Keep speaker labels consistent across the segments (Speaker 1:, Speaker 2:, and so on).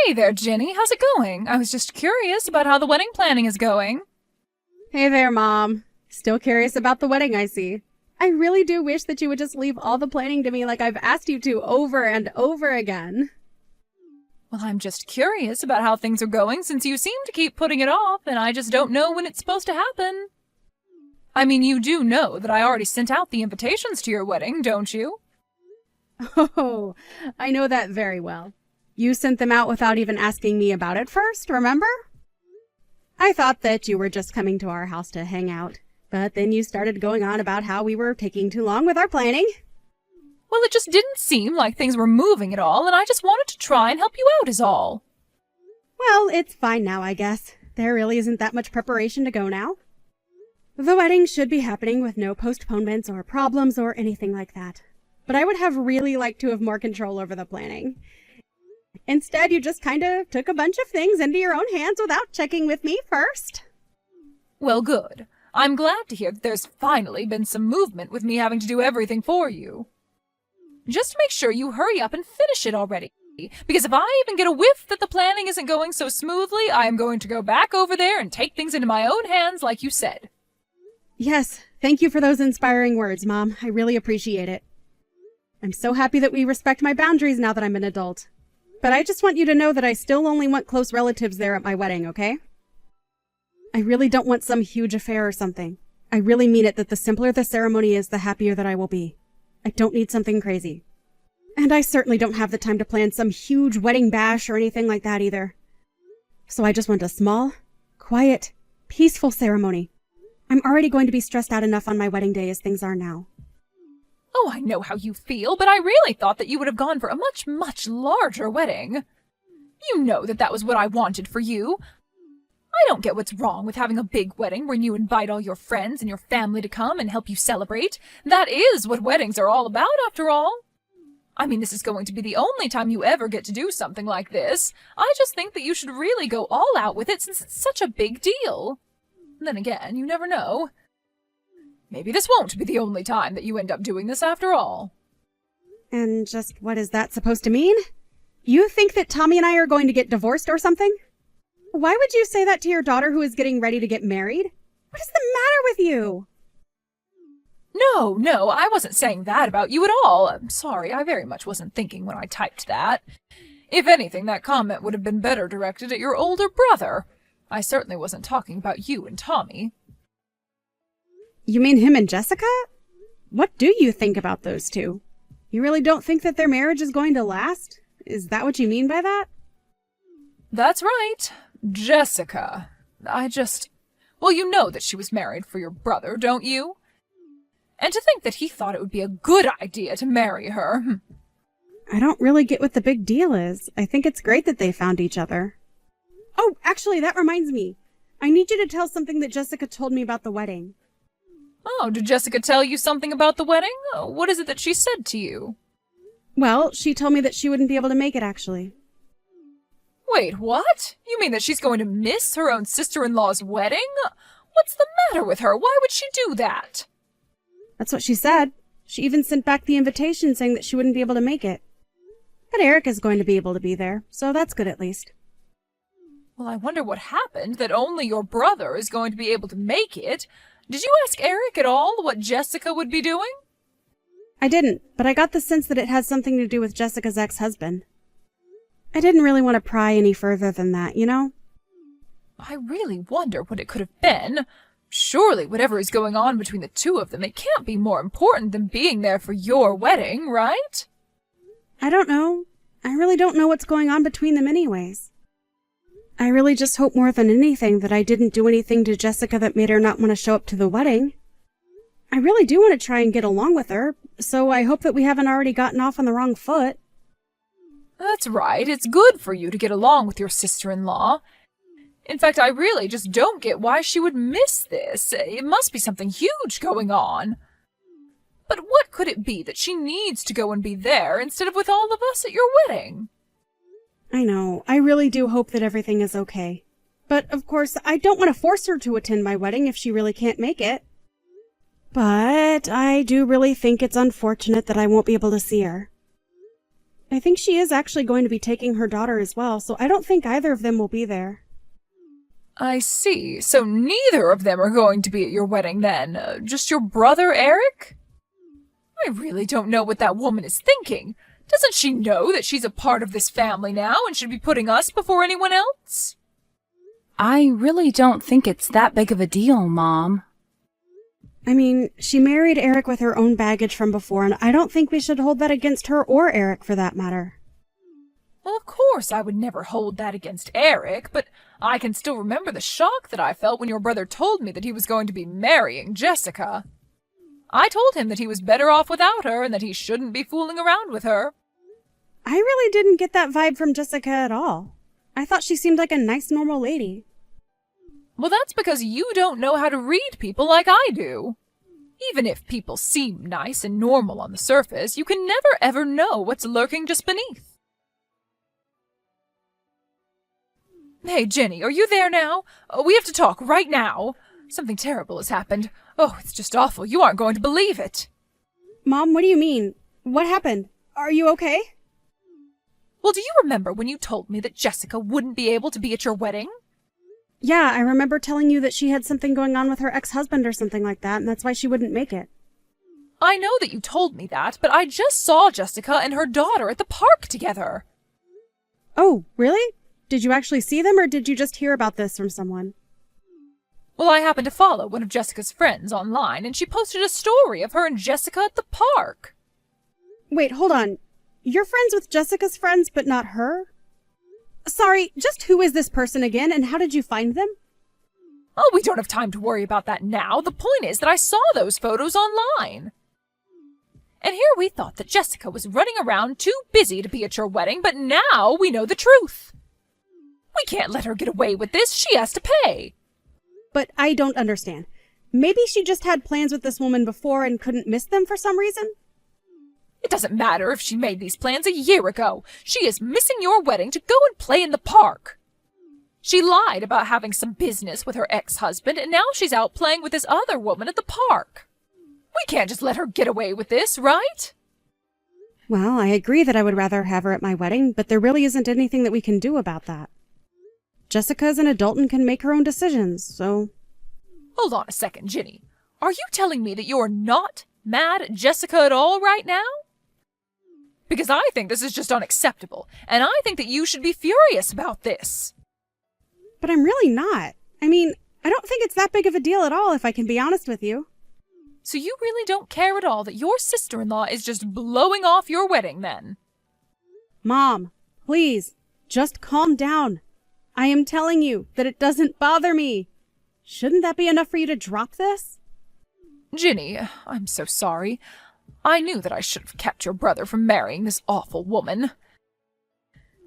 Speaker 1: Hey there, Jenny. How's it going? I was just curious about how the wedding planning is going.
Speaker 2: Hey there, Mom. Still curious about the wedding, I see. I really do wish that you would just leave all the planning to me like I've asked you to over and over again.
Speaker 1: Well, I'm just curious about how things are going since you seem to keep putting it off and I just don't know when it's supposed to happen. I mean, you do know that I already sent out the invitations to your wedding, don't you?
Speaker 2: Oh, I know that very well. You sent them out without even asking me about it first, remember? I thought that you were just coming to our house to hang out, but then you started going on about how we were taking too long with our planning.
Speaker 1: Well, it just didn't seem like things were moving at all, and I just wanted to try and help you out is all.
Speaker 2: Well, it's fine now, I guess. There really isn't that much preparation to go now. The wedding should be happening with no postponements or problems or anything like that. But I would have really liked to have more control over the planning. Instead, you just kind of took a bunch of things into your own hands without checking with me first.
Speaker 1: Well, good. I'm glad to hear that there's finally been some movement with me having to do everything for you. Just make sure you hurry up and finish it already, because if I even get a whiff that the planning isn't going so smoothly, I am going to go back over there and take things into my own hands like you said.
Speaker 2: Yes, thank you for those inspiring words, Mom. I really appreciate it. I'm so happy that we respect my boundaries now that I'm an adult. But I just want you to know that I still only want close relatives there at my wedding, okay? I really don't want some huge affair or something. I really mean it that the simpler the ceremony is, the happier that I will be. I don't need something crazy. And I certainly don't have the time to plan some huge wedding bash or anything like that either. So I just want a small, quiet, peaceful ceremony. I'm already going to be stressed out enough on my wedding day as things are now.
Speaker 1: Oh, I know how you feel, but I really thought that you would have gone for a much, much larger wedding. You know that was what I wanted for you. I don't get what's wrong with having a big wedding where you invite all your friends and your family to come and help you celebrate. That is what weddings are all about, after all. I mean, this is going to be the only time you ever get to do something like this. I just think that you should really go all out with it since it's such a big deal. Then again, you never know. Maybe this won't be the only time that you end up doing this after all.
Speaker 2: And just what is that supposed to mean? You think that Tommy and I are going to get divorced or something? Why would you say that to your daughter who is getting ready to get married? What is the matter with you?
Speaker 1: No, I wasn't saying that about you at all. I'm sorry, I very much wasn't thinking when I typed that. If anything, that comment would have been better directed at your older brother. I certainly wasn't talking about you and Tommy.
Speaker 2: You mean him and Jessica? What do you think about those two? You really don't think that their marriage is going to last? Is that what you mean by that?
Speaker 1: That's right. Jessica. Well, you know that she was married for your brother, don't you? And to think that he thought it would be a good idea to marry her.
Speaker 2: I don't really get what the big deal is. I think it's great that they found each other. Oh, actually, that reminds me. I need you to tell something that Jessica told me about the wedding.
Speaker 1: Oh, did Jessica tell you something about the wedding? What is it that she said to you?
Speaker 2: Well, she told me that she wouldn't be able to make it, actually.
Speaker 1: Wait, what? You mean that she's going to miss her own sister-in-law's wedding? What's the matter with her? Why would she do that?
Speaker 2: That's what she said. She even sent back the invitation saying that she wouldn't be able to make it. But Eric is going to be able to be there, so that's good at least.
Speaker 1: Well, I wonder what happened that only your brother is going to be able to make it. Did you ask Eric at all what Jessica would be doing?
Speaker 2: I didn't, but I got the sense that it has something to do with Jessica's ex-husband. I didn't really want to pry any further than that, you know?
Speaker 1: I really wonder what it could have been. Surely whatever is going on between the two of them, it can't be more important than being there for your wedding, right?
Speaker 2: I don't know. I really don't know what's going on between them anyways. I really just hope more than anything that I didn't do anything to Jessica that made her not want to show up to the wedding. I really do want to try and get along with her, so I hope that we haven't already gotten off on the wrong foot.
Speaker 1: That's right. It's good for you to get along with your sister-in-law. In fact, I really just don't get why she would miss this. It must be something huge going on. But what could it be that she needs to go and be there instead of with all of us at your wedding?
Speaker 2: I know. I really do hope that everything is okay. But, of course, I don't want to force her to attend my wedding if she really can't make it. But I do really think it's unfortunate that I won't be able to see her. I think she is actually going to be taking her daughter as well, so I don't think either of them will be there.
Speaker 1: I see. So neither of them are going to be at your wedding then? Just your brother, Eric? I really don't know what that woman is thinking. Doesn't she know that she's a part of this family now and should be putting us before anyone else?
Speaker 3: I really don't think it's that big of a deal, Mom.
Speaker 2: I mean, she married Eric with her own baggage from before, and I don't think we should hold that against her or Eric for that matter.
Speaker 1: Well, of course I would never hold that against Eric, but I can still remember the shock that I felt when your brother told me that he was going to be marrying Jessica. I told him that he was better off without her and that he shouldn't be fooling around with her.
Speaker 2: I really didn't get that vibe from Jessica at all. I thought she seemed like a nice, normal lady.
Speaker 1: Well, that's because you don't know how to read people like I do. Even if people seem nice and normal on the surface, you can never ever know what's lurking just beneath. Hey, Jenny, are you there now? We have to talk right now. Something terrible has happened. Oh, it's just awful. You aren't going to believe it.
Speaker 2: Mom, what do you mean? What happened? Are you okay?
Speaker 1: Well, do you remember when you told me that Jessica wouldn't be able to be at your wedding?
Speaker 2: Yeah, I remember telling you that she had something going on with her ex-husband or something like that, and that's why she wouldn't make it.
Speaker 1: I know that you told me that, but I just saw Jessica and her daughter at the park together.
Speaker 2: Oh, really? Did you actually see them, or did you just hear about this from someone?
Speaker 1: Well, I happened to follow one of Jessica's friends online, and she posted a story of her and Jessica at the park.
Speaker 2: Wait, hold on. You're friends with Jessica's friends, but not her? Sorry, just who is this person again, and how did you find them?
Speaker 1: Oh, we don't have time to worry about that now. The point is that I saw those photos online. And here we thought that Jessica was running around too busy to be at your wedding, but now we know the truth. We can't let her get away with this. She has to pay.
Speaker 2: But I don't understand. Maybe she just had plans with this woman before and couldn't miss them for some reason?
Speaker 1: It doesn't matter if she made these plans a year ago. She is missing your wedding to go and play in the park. She lied about having some business with her ex-husband, and now she's out playing with this other woman at the park. We can't just let her get away with this, right?
Speaker 2: Well, I agree that I would rather have her at my wedding, but there really isn't anything that we can do about that. Jessica's an adult and can make her own decisions, so...
Speaker 1: Hold on a second, Ginny. Are you telling me that you're not mad at Jessica at all right now? Because I think this is just unacceptable, and I think that you should be furious about this.
Speaker 2: But I'm really not. I mean, I don't think it's that big of a deal at all, if I can be honest with you.
Speaker 1: So you really don't care at all that your sister-in-law is just blowing off your wedding, then?
Speaker 2: Mom, please, just calm down. I am telling you that it doesn't bother me. Shouldn't that be enough for you to drop this?
Speaker 1: Ginny, I'm so sorry. I knew that I should have kept your brother from marrying this awful woman.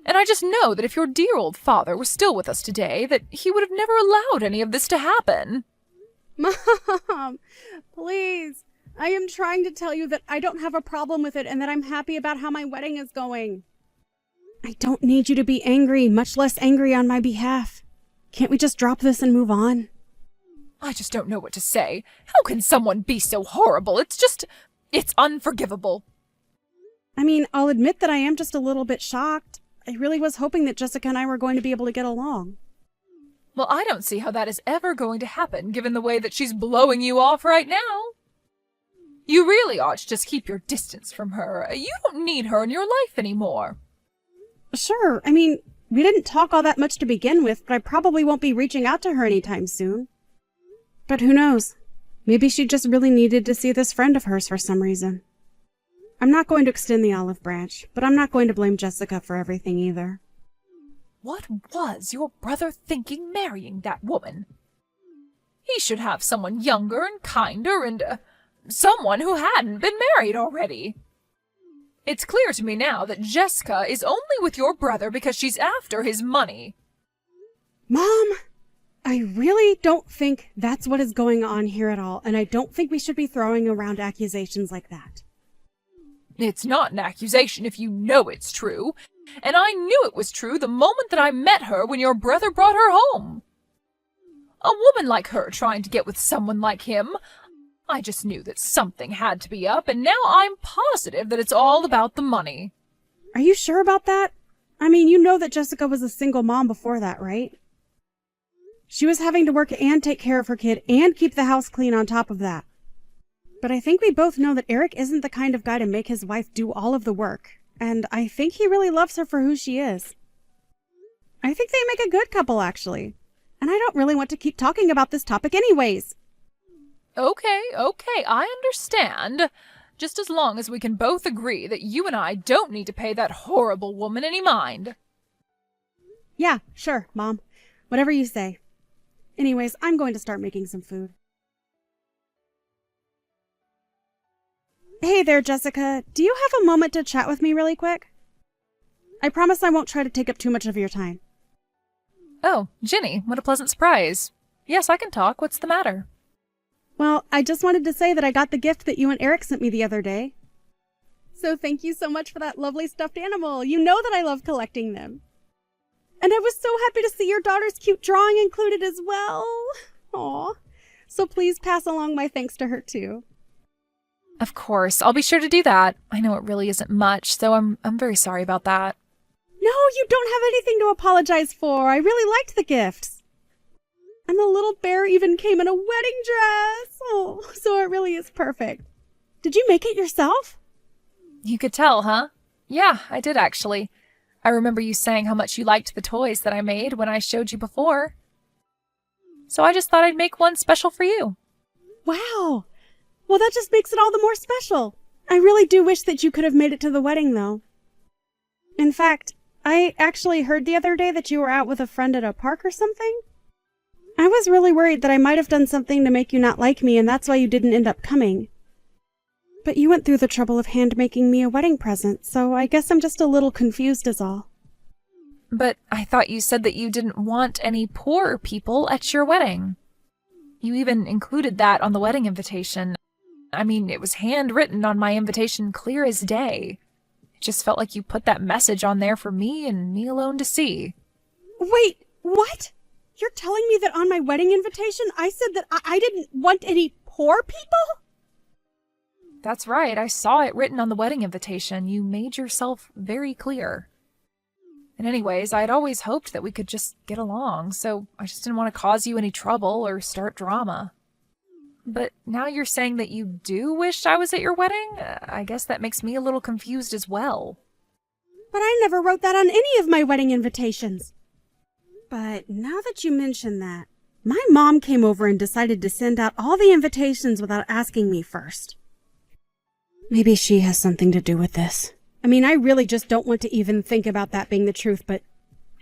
Speaker 1: And I just know that if your dear old father were still with us today, that he would have never allowed any of this to happen.
Speaker 2: Mom, please. I am trying to tell you that I don't have a problem with it and that I'm happy about how my wedding is going. I don't need you to be angry, much less angry on my behalf. Can't we just drop this and move on?
Speaker 1: I just don't know what to say. How can someone be so horrible? It's unforgivable.
Speaker 2: I mean, I'll admit that I am just a little bit shocked. I really was hoping that Jessica and I were going to be able to get along.
Speaker 1: Well, I don't see how that is ever going to happen, given the way that she's blowing you off right now. You really ought to just keep your distance from her. You don't need her in your life anymore.
Speaker 2: Sure, I mean, we didn't talk all that much to begin with, but I probably won't be reaching out to her anytime soon. But who knows? Maybe she just really needed to see this friend of hers for some reason. I'm not going to extend the olive branch, but I'm not going to blame Jessica for everything either.
Speaker 1: What was your brother thinking marrying that woman? He should have someone younger and kinder and someone who hadn't been married already. It's clear to me now that Jessica is only with your brother because she's after his money.
Speaker 2: Mom, I really don't think that's what is going on here at all, and I don't think we should be throwing around accusations like that.
Speaker 1: It's not an accusation if you know it's true, and I knew it was true the moment that I met her when your brother brought her home. A woman like her trying to get with someone like him, I just knew that something had to be up, and now I'm positive that it's all about the money.
Speaker 2: Are you sure about that? I mean, you know that Jessica was a single mom before that, right? She was having to work and take care of her kid and keep the house clean on top of that. But I think we both know that Eric isn't the kind of guy to make his wife do all of the work. And I think he really loves her for who she is. I think they make a good couple, actually. And I don't really want to keep talking about this topic anyways.
Speaker 1: Okay, I understand. Just as long as we can both agree that you and I don't need to pay that horrible woman any mind.
Speaker 2: Yeah, sure, Mom. Whatever you say. Anyways, I'm going to start making some food. Hey there, Jessica. Do you have a moment to chat with me really quick? I promise I won't try to take up too much of your time.
Speaker 1: Oh, Ginny, what a pleasant surprise. Yes, I can talk. What's the matter?
Speaker 2: Well, I just wanted to say that I got the gift that you and Eric sent me the other day. So thank you so much for that lovely stuffed animal. You know that I love collecting them. And I was so happy to see your daughter's cute drawing included as well. Aw. So please pass along my thanks to her too.
Speaker 1: Of course, I'll be sure to do that. I know it really isn't much, so I'm very sorry about that.
Speaker 2: No, you don't have anything to apologize for. I really liked the gifts. And the little bear even came in a wedding dress. Oh, so it really is perfect. Did you make it yourself?
Speaker 1: You could tell, huh? Yeah, I did actually. I remember you saying how much you liked the toys that I made when I showed you before. So I just thought I'd make one special for you.
Speaker 2: Wow. Well, that just makes it all the more special. I really do wish that you could have made it to the wedding, though. In fact, I actually heard the other day that you were out with a friend at a park or something. I was really worried that I might have done something to make you not like me, and that's why you didn't end up coming. But you went through the trouble of hand-making me a wedding present, so I guess I'm just a little confused is all.
Speaker 1: But I thought you said that you didn't want any poor people at your wedding. You even included that on the wedding invitation. I mean, it was handwritten on my invitation clear as day. It just felt like you put that message on there for me and me alone to see.
Speaker 2: Wait, what? You're telling me that on my wedding invitation I said that I didn't want any poor people?
Speaker 1: That's right, I saw it written on the wedding invitation. You made yourself very clear. And anyways, I had always hoped that we could just get along, so I just didn't want to cause you any trouble or start drama. But now you're saying that you do wish I was at your wedding? I guess that makes me a little confused as well.
Speaker 2: But I never wrote that on any of my wedding invitations. But now that you mention that, my mom came over and decided to send out all the invitations without asking me first. Maybe she has something to do with this. I mean, I really just don't want to even think about that being the truth, but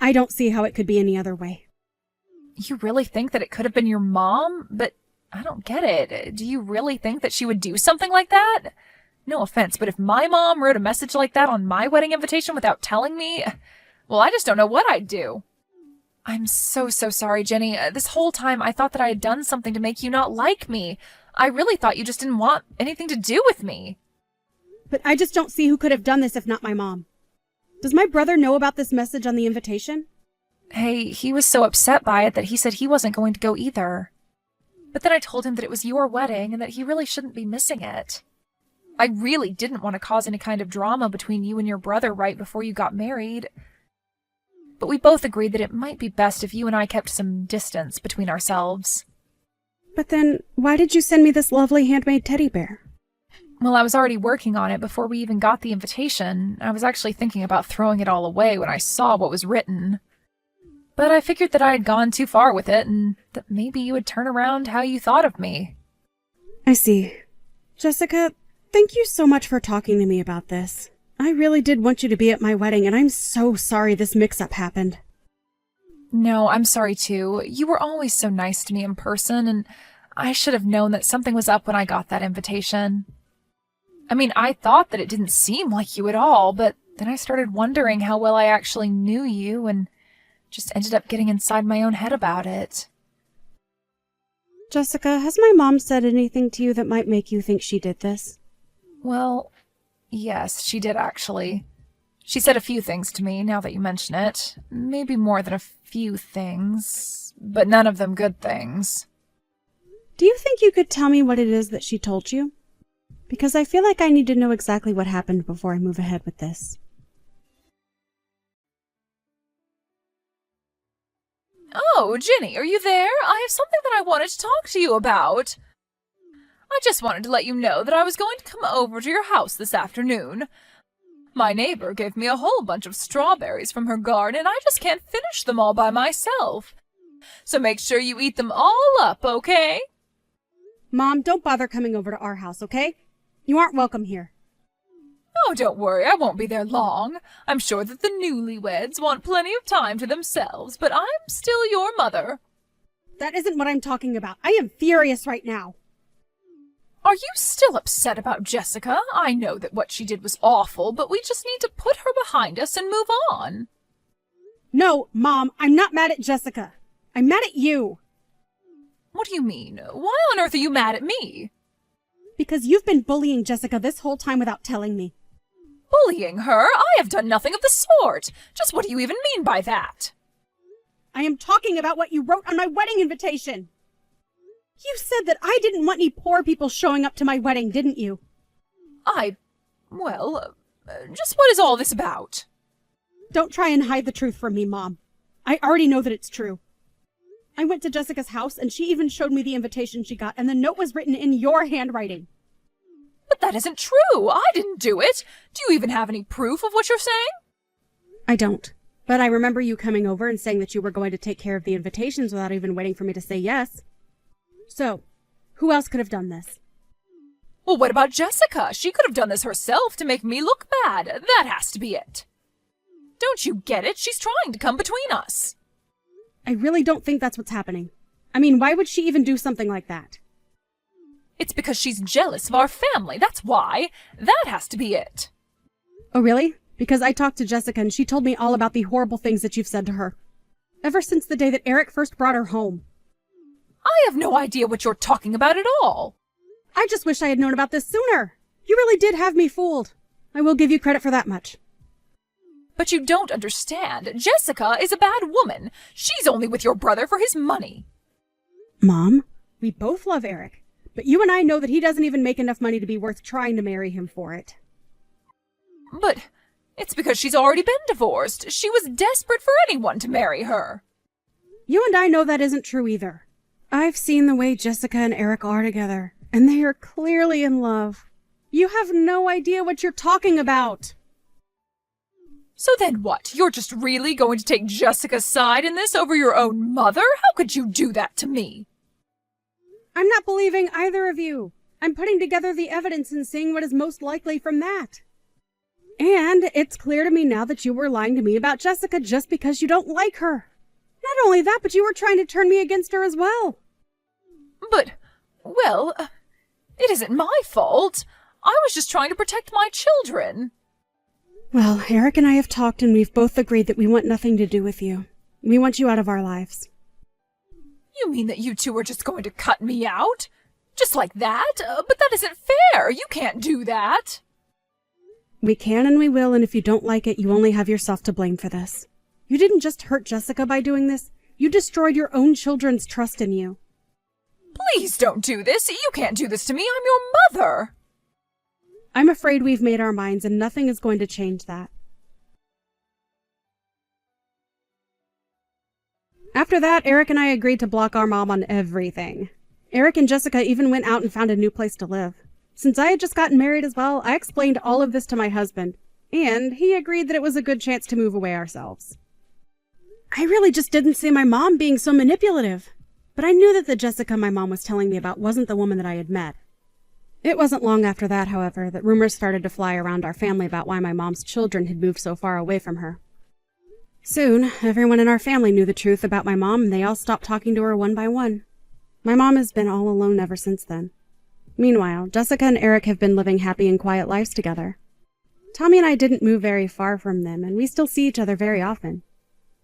Speaker 2: I don't see how it could be any other way.
Speaker 1: You really think that it could have been your mom? But I don't get it. Do you really think that she would do something like that? No offense, but if my mom wrote a message like that on my wedding invitation without telling me, well, I just don't know what I'd do. I'm so sorry, Jenny. This whole time I thought that I had done something to make you not like me. I really thought you just didn't want anything to do with me.
Speaker 2: But I just don't see who could have done this if not my mom. Does my brother know about this message on the invitation?
Speaker 1: Hey, he was so upset by it that he said he wasn't going to go either. But then I told him that it was your wedding and that he really shouldn't be missing it. I really didn't want to cause any kind of drama between you and your brother right before you got married. But we both agreed that it might be best if you and I kept some distance between ourselves.
Speaker 2: But then, why did you send me this lovely handmade teddy bear?
Speaker 1: Well, I was already working on it before we even got the invitation. I was actually thinking about throwing it all away when I saw what was written. But I figured that I had gone too far with it and that maybe you would turn around how you thought of me.
Speaker 2: I see. Jessica, thank you so much for talking to me about this. I really did want you to be at my wedding, and I'm so sorry this mix-up happened.
Speaker 1: No, I'm sorry too. You were always so nice to me in person, and I should have known that something was up when I got that invitation. I mean, I thought that it didn't seem like you at all, but then I started wondering how well I actually knew you and just ended up getting inside my own head about it.
Speaker 2: Jessica, has my mom said anything to you that might make you think she did this?
Speaker 1: Well, yes, she did actually. She said a few things to me, now that you mention it. Maybe more than a few things, but none of them good things.
Speaker 2: Do you think you could tell me what it is that she told you? Because I feel like I need to know exactly what happened before I move ahead with this.
Speaker 1: Oh, Ginny, are you there? I have something that I wanted to talk to you about. I just wanted to let you know that I was going to come over to your house this afternoon. My neighbor gave me a whole bunch of strawberries from her garden, and I just can't finish them all by myself. So make sure you eat them all up, okay?
Speaker 2: Mom, don't bother coming over to our house, okay? You aren't welcome here.
Speaker 1: Oh, don't worry, I won't be there long. I'm sure that the newlyweds want plenty of time to themselves, but I'm still your mother.
Speaker 2: That isn't what I'm talking about. I am furious right now.
Speaker 1: Are you still upset about Jessica? I know that what she did was awful, but we just need to put her behind us and move on.
Speaker 2: No, Mom, I'm not mad at Jessica. I'm mad at you.
Speaker 1: What do you mean? Why on earth are you mad at me?
Speaker 2: Because you've been bullying Jessica this whole time without telling me.
Speaker 1: Bullying her? I have done nothing of the sort. Just what do you even mean by that?
Speaker 2: I am talking about what you wrote on my wedding invitation. You said that I didn't want any poor people showing up to my wedding, didn't you?
Speaker 1: Well, just what is all this about?
Speaker 2: Don't try and hide the truth from me, Mom. I already know that it's true. I went to Jessica's house, and she even showed me the invitation she got, and the note was written in your handwriting.
Speaker 1: But that isn't true. I didn't do it. Do you even have any proof of what you're saying?
Speaker 2: I don't. But I remember you coming over and saying that you were going to take care of the invitations without even waiting for me to say yes. So, who else could have done this?
Speaker 1: Well, what about Jessica? She could have done this herself to make me look bad. That has to be it. Don't you get it? She's trying to come between us.
Speaker 2: I really don't think that's what's happening. I mean, why would she even do something like that?
Speaker 1: It's because she's jealous of our family. That's why. That has to be it.
Speaker 2: Oh, really? Because I talked to Jessica and she told me all about the horrible things that you've said to her. Ever since the day that Eric first brought her home.
Speaker 1: I have no idea what you're talking about at all.
Speaker 2: I just wish I had known about this sooner. You really did have me fooled. I will give you credit for that much.
Speaker 1: But you don't understand. Jessica is a bad woman. She's only with your brother for his money.
Speaker 2: Mom, we both love Eric, but you and I know that he doesn't even make enough money to be worth trying to marry him for it.
Speaker 1: But it's because she's already been divorced. She was desperate for anyone to marry her.
Speaker 2: You and I know that isn't true either. I've seen the way Jessica and Eric are together, and they are clearly in love. You have no idea what you're talking about.
Speaker 1: So then what? You're just really going to take Jessica's side in this over your own mother? How could you do that to me?
Speaker 2: I'm not believing either of you. I'm putting together the evidence and seeing what is most likely from that. And it's clear to me now that you were lying to me about Jessica just because you don't like her. Not only that, but you were trying to turn me against her as well.
Speaker 1: But, well, it isn't my fault. I was just trying to protect my children.
Speaker 2: Well, Eric and I have talked and we've both agreed that we want nothing to do with you. We want you out of our lives.
Speaker 1: You mean that you two are just going to cut me out? Just like that? But that isn't fair. You can't do that.
Speaker 2: We can and we will, and if you don't like it, you only have yourself to blame for this. You didn't just hurt Jessica by doing this. You destroyed your own children's trust in you.
Speaker 1: Please don't do this. You can't do this to me. I'm your mother.
Speaker 2: I'm afraid we've made our minds and nothing is going to change that. After that, Eric and I agreed to block our mom on everything. Eric and Jessica even went out and found a new place to live. Since I had just gotten married as well, I explained all of this to my husband, and he agreed that it was a good chance to move away ourselves. I really just didn't see my mom being so manipulative, but I knew that the Jessica my mom was telling me about wasn't the woman that I had met. It wasn't long after that, however, that rumors started to fly around our family about why my mom's children had moved so far away from her. Soon, everyone in our family knew the truth about my mom, and they all stopped talking to her one by one. My mom has been all alone ever since then. Meanwhile, Jessica and Eric have been living happy and quiet lives together. Tommy and I didn't move very far from them, and we still see each other very often.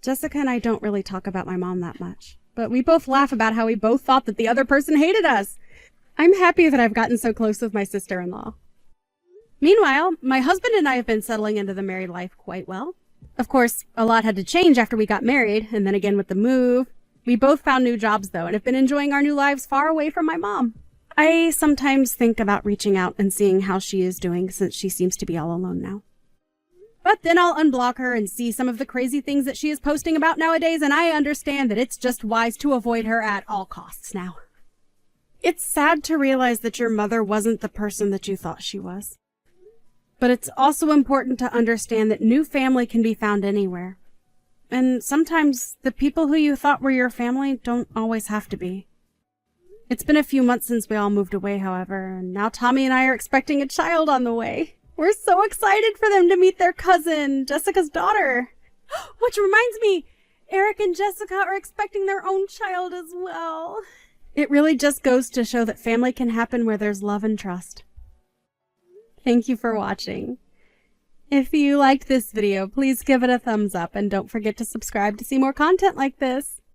Speaker 2: Jessica and I don't really talk about my mom that much, but we both laugh about how we both thought that the other person hated us. I'm happy that I've gotten so close with my sister-in-law. Meanwhile, my husband and I have been settling into the married life quite well. Of course, a lot had to change after we got married, and then again with the move. We both found new jobs, though, and have been enjoying our new lives far away from my mom. I sometimes think about reaching out and seeing how she is doing, since she seems to be all alone now. But then I'll unblock her and see some of the crazy things that she is posting about nowadays, and I understand that it's just wise to avoid her at all costs now. It's sad to realize that your mother wasn't the person that you thought she was. But it's also important to understand that new family can be found anywhere. And sometimes the people who you thought were your family don't always have to be. It's been a few months since we all moved away, however, and now Tommy and I are expecting a child on the way. We're so excited for them to meet their cousin, Jessica's daughter. Which reminds me, Eric and Jessica are expecting their own child as well. It really just goes to show that family can happen where there's love and trust. Thank you for watching. If you liked this video, please give it a thumbs up and don't forget to subscribe to see more content like this.